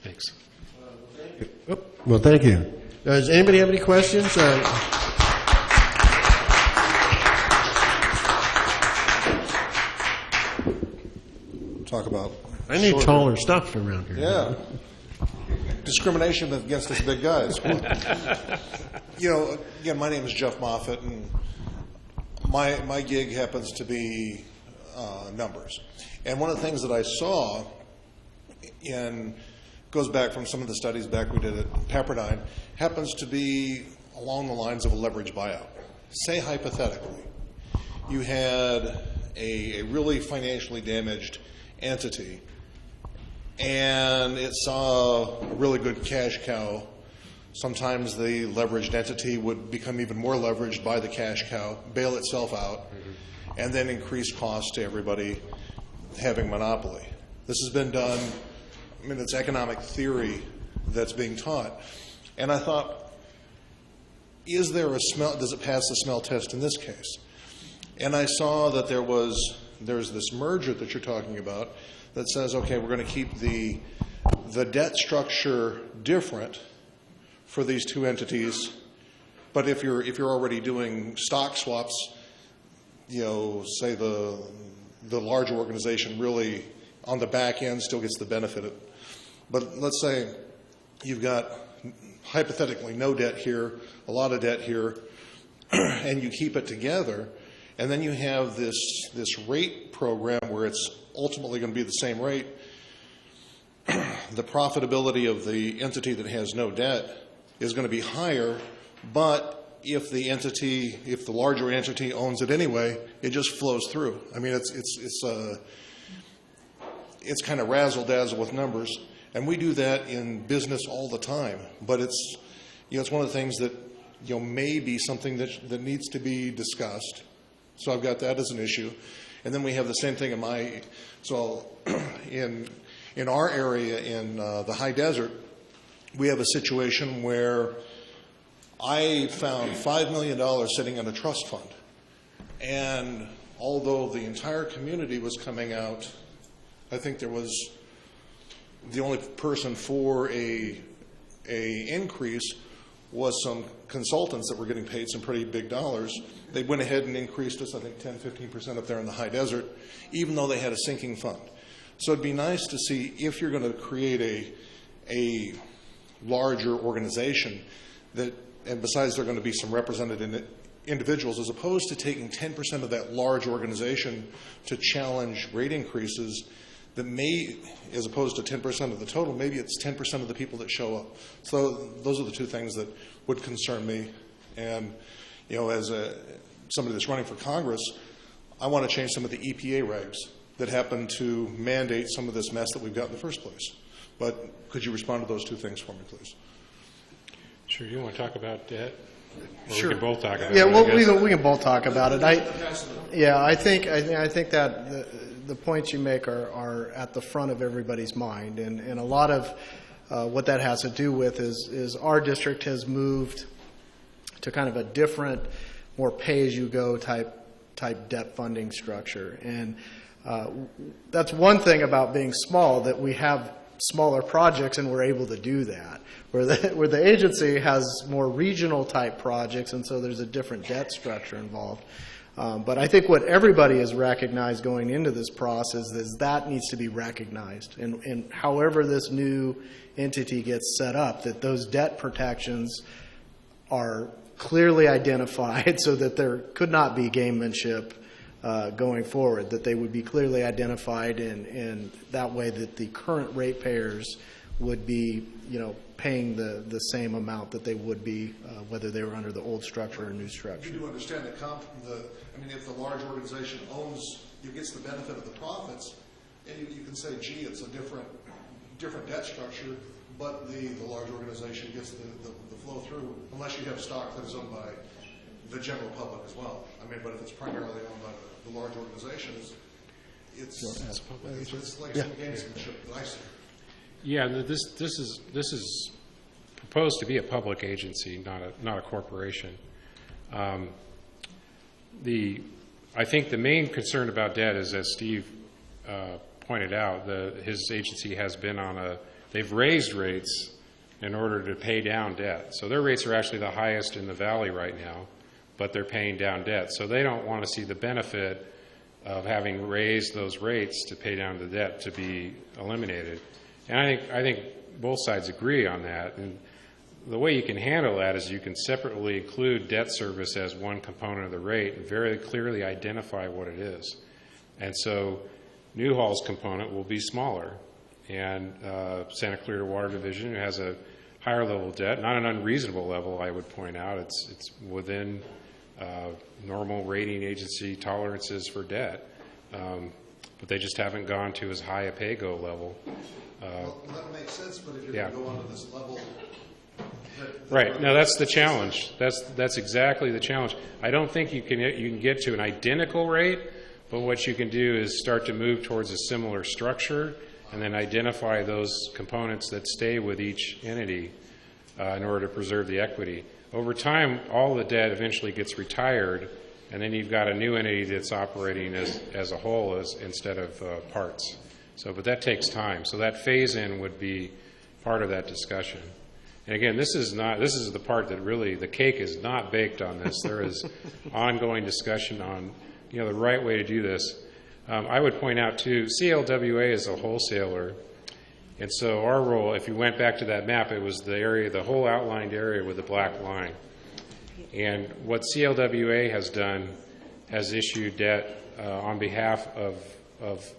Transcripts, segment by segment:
Thanks. Well, thank you. Does anybody have any questions? Talk about. I need taller stuff around here. Yeah. Discrimination against us big guys. You know, again, my name is Jeff Moffitt, and my gig happens to be numbers. And one of the things that I saw goes back from some of the studies back we did at Pepperdine, happens to be along the lines of a leverage buyout. Say hypothetically, you had a really financially damaged entity, and it saw a really good cash cow. Sometimes the leveraged entity would become even more leveraged by the cash cow, bail itself out, and then increase costs to everybody having monopoly. This has been done, I mean, it's economic theory that's being taught. And I thought, is there a smell, does it pass the smell test in this case? And I saw that there's this merger that you're talking about that says, okay, we're going to keep the debt structure different for these two entities, but if you're already doing stock swaps, you know, say the larger organization really on the back end still gets the benefit of it. But let's say you've got hypothetically no debt here, a lot of debt here, and you keep it together, and then you have this rate program where it's ultimately going to be the same rate. The profitability of the entity that has no debt is going to be higher, but if the larger entity owns it anyway, it just flows through. I mean, it's kind of razzle-dazzle with numbers, and we do that in business all the time. But it's one of the things that may be something that needs to be discussed. So I've got that as an issue, and then we have the same thing in our area in the high desert. We have a situation where I found $5 million sitting in a trust fund. And although the entire community was coming out, I think there was the only person for a increase was some consultants that were getting paid some pretty big dollars. They went ahead and increased us, I think, 10-15% up there in the high desert, even though they had a sinking fund. So it'd be nice to see if you're going to create a larger organization and besides there are going to be some represented individuals, as opposed to taking 10% of that large organization to challenge rate increases that may, as opposed to 10% of the total, maybe it's 10% of the people that show up. So those are the two things that would concern me. And, as somebody that's running for Congress, I want to change some of the EPA regs that happen to mandate some of this mess that we've got in the first place. But could you respond to those two things for me, please? Sure. You want to talk about debt? Or Sure. We can both talk about it. Yeah, well, we can both talk about it. I think that the points you make are at the front of everybody's mind, and a lot of what that has to do with is our district has moved to kind of a different, more pay-as-you-go type debt funding structure, and that's one thing about being small, that we have smaller projects and we're able to do that. Where the agency has more regional type projects, and so there's a different debt structure involved. But I think what everybody has recognized going into this process is that needs to be recognized. And however this new entity gets set up, that those debt protections are clearly identified so that there could not be gamemanship going forward, that they would be clearly identified, and that way that the current ratepayers would be, paying the same amount that they would be whether they were under the old structure or new structure. You do understand that if the large organization gets the benefit of the profits, and you can say, gee, it's a different debt structure, but the large organization gets the flow through, unless you have stock that is owned by the general public as well. But if it's primarily owned by the large organizations, it's like some gamesmanship that I see. Yeah, this is proposed to be a public agency, not a corporation. I think the main concern about debt is, as Steve pointed out, his agency has been on a they've raised rates in order to pay down debt. So their rates are actually the highest in the valley right now, but they're paying down debt. So they don't want to see the benefit of having raised those rates to pay down the debt to be eliminated. And I think both sides agree on that. And the way you can handle that is you can separately include debt service as one component of the rate and very clearly identify what it is. And so Newhall's component will be smaller. And Santa Clarita Water Division has a higher level of debt, not an unreasonable level, I would point out. It's within normal rating agency tolerances for debt. But they just haven't gone to as high a pay-go level. Well, that makes sense, but if you're Yeah. going to go onto this level... Right. No, that's the challenge. That's exactly the challenge. I don't think you can get to an identical rate, but what you can do is start to move towards a similar structure and then identify those components that stay with each entity in order to preserve the equity. Over time, all the debt eventually gets retired, and then you've got a new entity that's operating as a whole instead of parts. So, but that takes time. So that phase-in would be part of that discussion. And again, this is the part that really, the cake is not baked on this. There is ongoing discussion on, the right way to do this. I would point out too, CLWA is a wholesaler, and so our role, if you went back to that map, it was the area, the whole outlined area with the black line. And what CLWA has done has issued debt on behalf of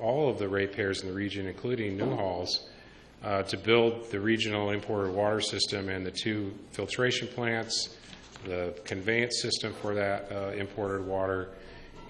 all of the ratepayers in the region, including Newhall's, to build the regional imported water system and the 2 filtration plants, the conveyance system for that imported water.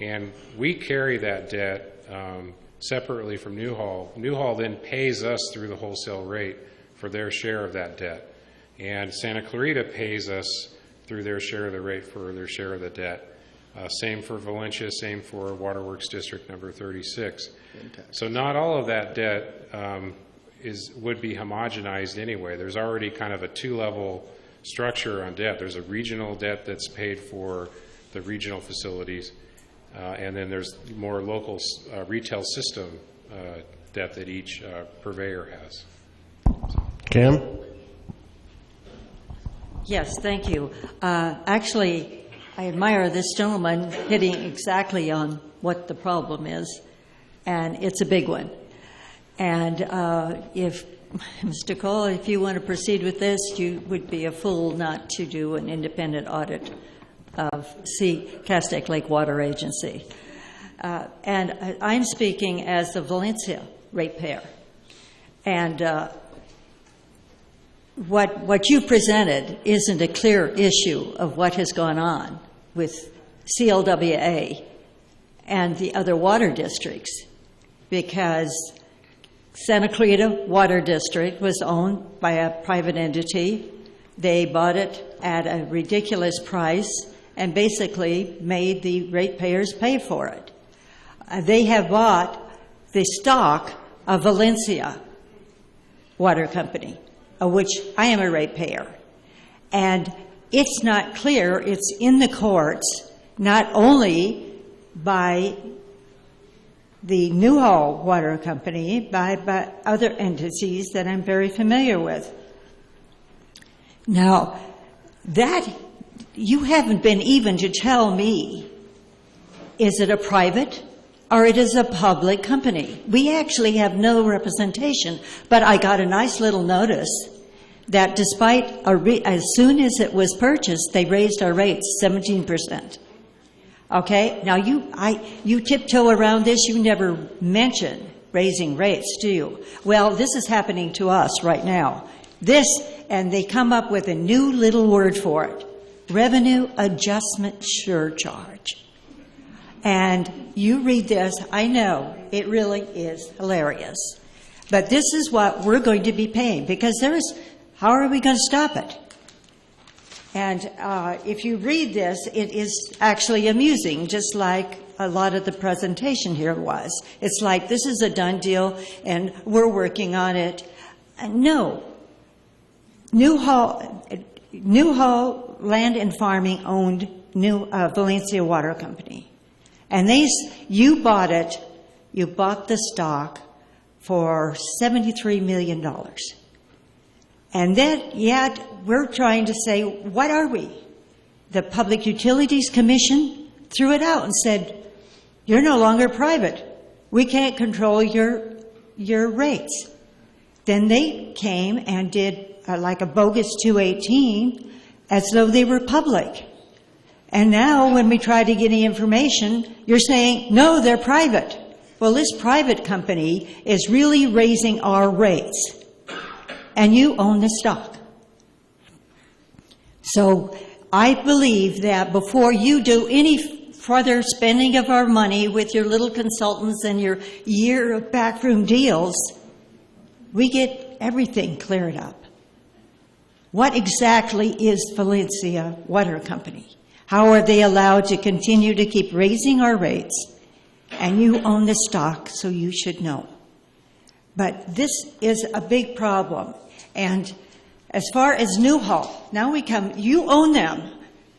And we carry that debt separately from Newhall. Newhall then pays us through the wholesale rate for their share of that debt. And Santa Clarita pays us through their share of the rate for their share of the debt. Same for Valencia, same for Waterworks District number 36. So not all of that debt would be homogenized anyway. There's already kind of a 2-level structure on debt. There's a regional debt that's paid for the regional facilities, and then there's more local retail system debt that each purveyor has. Cam? Yes, thank you. Actually, I admire this gentleman hitting exactly on what the problem is, and it's a big one. And if, Mr. Cole, if you want to proceed with this, you would be a fool not to do an independent audit of Castaic Lake Water Agency. And I'm speaking as the Valencia ratepayer. And what you presented isn't a clear issue of what has gone on with CLWA and the other water districts, because Santa Clarita Water District was owned by a private entity. They bought it at a ridiculous price and basically made the ratepayers pay for it. They have bought the stock of Valencia Water Company, of which I am a ratepayer. And it's not clear, it's in the courts, not only by the Newhall Water Company, by other entities that I'm very familiar with. Now, that, you haven't been even to tell me, is it a private or it is a public company? We actually have no representation, but I got a nice little notice that despite, as soon as it was purchased, they raised our rates 17%. Okay, now you tiptoe around this, you never mention raising rates, do you? Well, this is happening to us right now. This, and they come up with a new little word for it, revenue adjustment surcharge. And you read this, I know, it really is hilarious. But this is what we're going to be paying, because how are we going to stop it? And if you read this, it is actually amusing, just like a lot of the presentation here was. It's like, this is a done deal, and we're working on it. No. Newhall Land and Farming owned Valencia Water Company. And you bought it, you bought the stock for $73 million. And then, yet, we're trying to say, what are we? The Public Utilities Commission threw it out and said, you're no longer private. We can't control your rates. Then they came and did like a bogus 218 as though they were public. And now when we try to get any information, you're saying, no, they're private. Well, this private company is really raising our rates. And you own the stock. So I believe that before you do any further spending of our money with your little consultants and your year of backroom deals, we get everything cleared up. What exactly is Valencia Water Company? How are they allowed to continue to keep raising our rates? And you own the stock, so you should know. But this is a big problem. And as far as Newhall, now we come, you own them.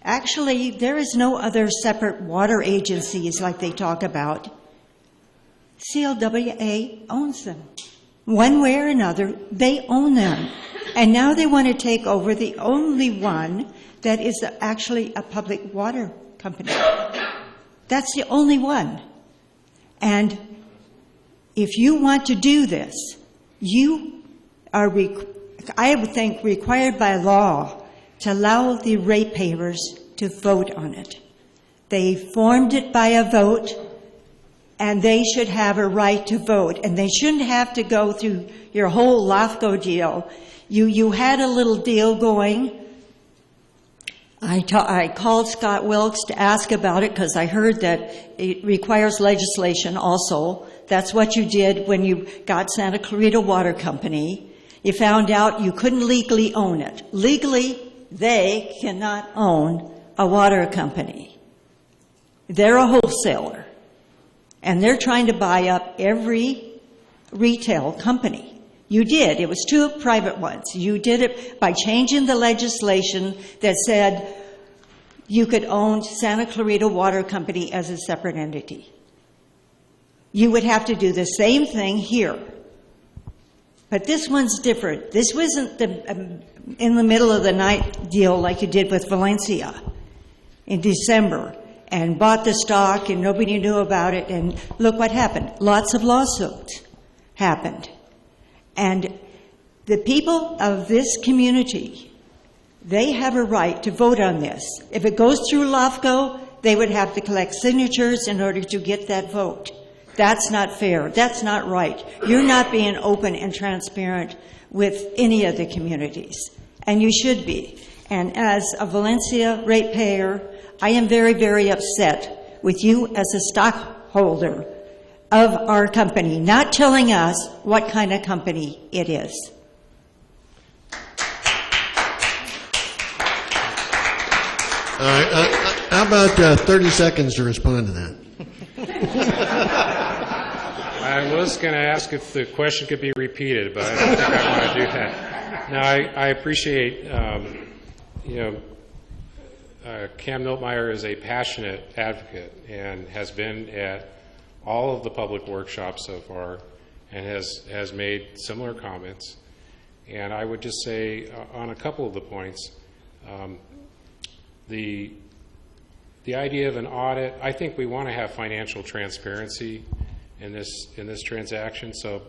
Actually, there is no other separate water agencies like they talk about. CLWA owns them. One way or another, they own them. And now they want to take over the only one that is actually a public water company. That's the only one. And if you want to do this, you are, I would think, required by law to allow the ratepayers to vote on it. They formed it by a vote, and they should have a right to vote. And they shouldn't have to go through your whole LAFCO deal. You had a little deal going. I called Scott Wilkes to ask about it because I heard that it requires legislation also. That's what you did when you got Santa Clarita Water Company. You found out you couldn't legally own it. Legally, they cannot own a water company. They're a wholesaler. And they're trying to buy up every retail company. You did. It was two private ones. You did it by changing the legislation that said you could own Santa Clarita Water Company as a separate entity. You would have to do the same thing here. But this one's different. This wasn't in the middle of the night deal like you did with Valencia in December and bought the stock and nobody knew about it. And look what happened. Lots of lawsuits happened. And the people of this community, they have a right to vote on this. If it goes through LAFCO, they would have to collect signatures in order to get that vote. That's not fair. That's not right. You're not being open and transparent with any of the communities, and you should be. And as a Valencia ratepayer, I am very, very upset with you as a stockholder of our company, not telling us what kind of company it is. All right, how about 30 seconds to respond to that? I was going to ask if the question could be repeated, but I don't think I want to do that. Now, I appreciate, Cam Miltmeyer is a passionate advocate and has been at all of the public workshops so far and has made similar comments. And I would just say on a couple of the points, the idea of an audit, I think we want to have financial transparency in this transaction. So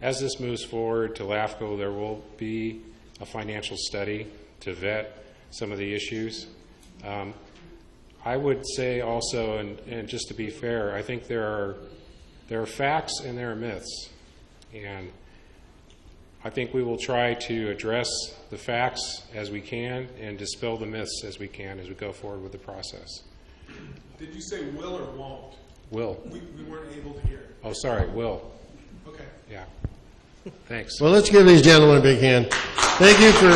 as this moves forward to LAFCO, there will be a financial study to vet some of the issues. I would say also, and just to be fair, I think there are facts and there are myths. And I think we will try to address the facts as we can and dispel the myths as we can as we go forward with the process. Did you say will or won't? Will. We weren't able to hear. Oh, sorry, will. Okay. Yeah. Thanks. Well, let's give these gentlemen a big hand. Thank you for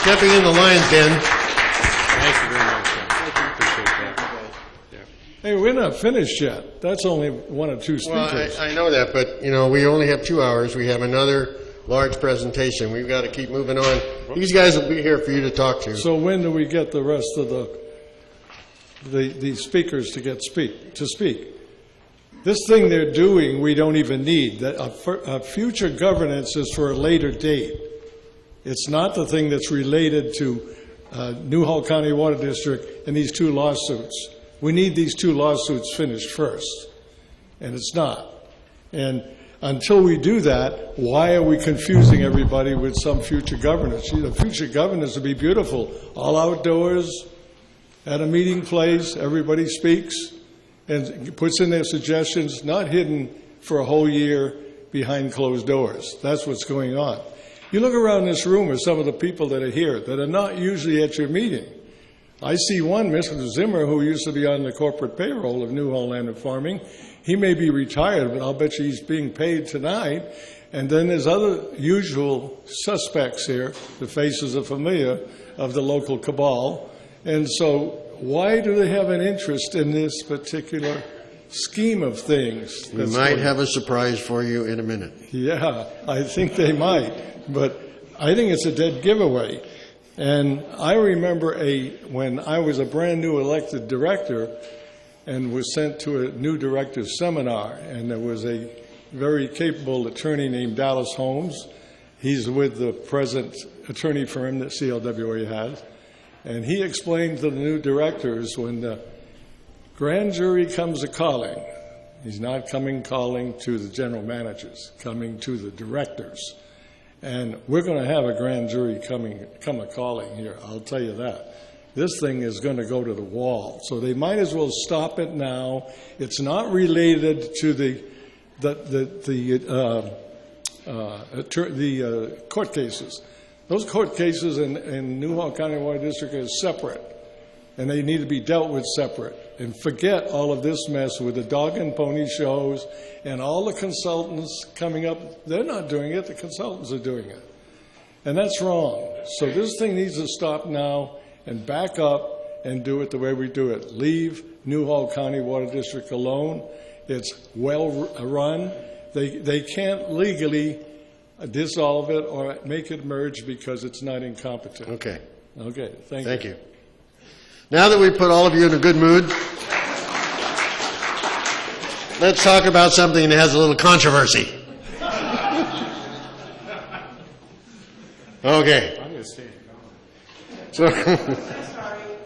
stepping in the lion's den. Thank you very much. I appreciate that. Yeah. Hey, we're not finished yet. That's only one or two speakers. Well, I know that, but, we only have 2 hours. We have another large presentation. We've got to keep moving on. These guys will be here for you to talk to. So when do we get the rest of the speakers to speak? This thing they're doing, we don't even need. A future governance is for a later date. It's not the thing that's related to Newhall County Water District and these 2 lawsuits. We need these 2 lawsuits finished first, and it's not. And until we do that, why are we confusing everybody with some future governance? The future governance would be beautiful, all outdoors, at a meeting place, everybody speaks and puts in their suggestions, not hidden for a whole year behind closed doors. That's what's going on. You look around this room at some of the people that are here that are not usually at your meeting. I see one, Mr. Zimmer, who used to be on the corporate payroll of Newhall Land and Farming. He may be retired, but I'll bet you he's being paid tonight. And then there's other usual suspects here. The faces are familiar of the local cabal. And so why do they have an interest in this particular scheme of things? We might have a surprise for you in a minute. Yeah, I think they might. But I think it's a dead giveaway. And I remember when I was a brand new elected director and was sent to a new director's seminar, and there was a very capable attorney named Dallas Holmes. He's with the present attorney firm that CLWA has. And he explained to the new directors, when the grand jury comes a-calling, he's not calling to the general managers, coming to the directors. And we're going to have a grand jury come a-calling here, I'll tell you that. This thing is going to go to the wall. So they might as well stop it now. It's not related to the court cases. Those court cases in Newhall County Water District are separate, and they need to be dealt with separate. And forget all of this mess with the dog and pony shows and all the consultants coming up. They're not doing it. The consultants are doing it. And that's wrong. So this thing needs to stop now and back up and do it the way we do it. Leave Newhall County Water District alone. It's well run. They can't legally dissolve it or make it merge because it's not incompetent. Okay. Okay, Thank you. Now that we've put all of you in a good mood, let's talk about something that has a little controversy. Okay. I'm going to stay. So, I'm sorry.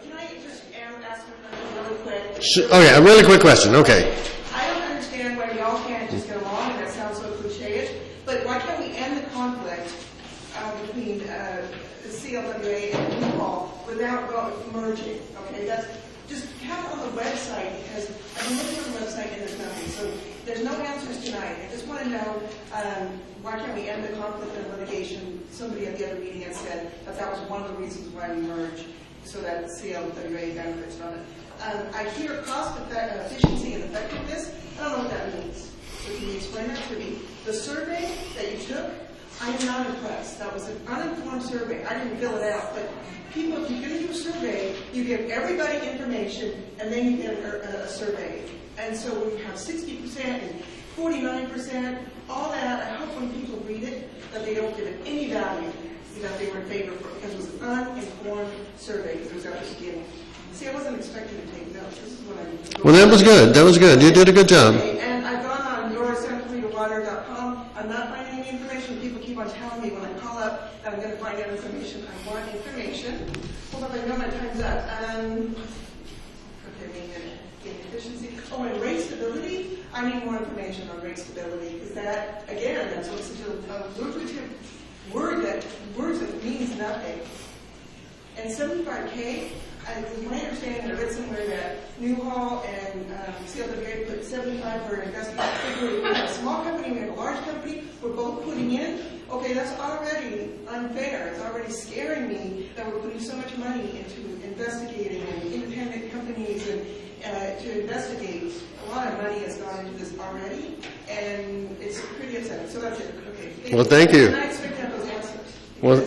Can I just ask a really quick? okay, a really quick question. Okay. I don't understand why y'all can't just get along, and that sounds so cliche-ish, but why can't we end the conflict between the CLWA and Newhall without merging? Okay, that's just have it on the website, because I've been looking on the website and there's nothing. So there's no answers tonight. I just want to know why can't we end the conflict and litigation? Somebody at the other meeting had said that was one of the reasons why we merged, so that CLWA benefits from it. I hear cost efficiency and effectiveness. I don't know what that means. So can you explain that to me? The survey that you took, I am not impressed. That was an uninformed survey. I didn't fill it out, but people, if you're going to do a survey, you give everybody information, and then you get a survey. And so when you have 60% and 49%, all that, I hope when people read it, that they don't give it any value, that they were in favor for it, because it was an uninformed survey, because it was at the beginning. See, I wasn't expecting to take notes. This is what I'm Well, that was good. That was good. You did a good job. Okay, and I've gone on CCAC042016WaterPt2. I'm not finding any information. People keep on telling me when I call up that I'm going to find out information. I want information. Hold up, I know my time's up. Efficiency. Oh, and rate stability. I need more information on rate stability, because that, again, that's what's such a lucrative word that means nothing. And 75K. It was my understanding, I read somewhere that Newhall and CLWA put 75 for investment. We have a small company, we have a large company, we're both putting in. Okay, that's already unfair. It's already scaring me that we're putting so much money into investigating and independent companies and to investigate. A lot of money has gone into this already, and it's pretty upsetting. So that's it. Okay. Well, thank you. And I expect to have those answers. Well,